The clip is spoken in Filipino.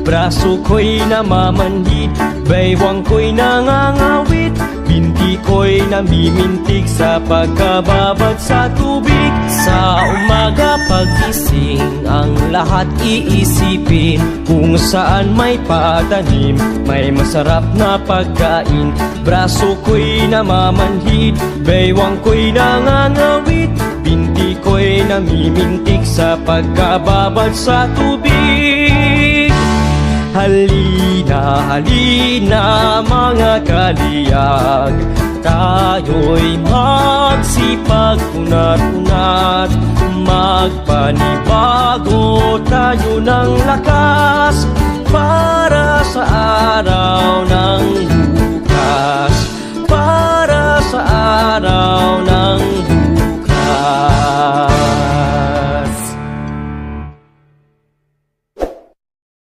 braso ko'y namamanhid, baywang ko'y nangangawit, binti ko'y namimintig sa pagkababad sa tubig. Sa umaga pagising, ang lahat iisipin, kung saan may patanim, may masarap na pagkain. Braso ko'y namamanhid, baywang ko'y nangangawit, binti ko'y namimintig sa pagkababad sa tubig. Halina, halina mga kaliyag, tayo'y magsipag unat-unat, magpanibago tayo ng lakas,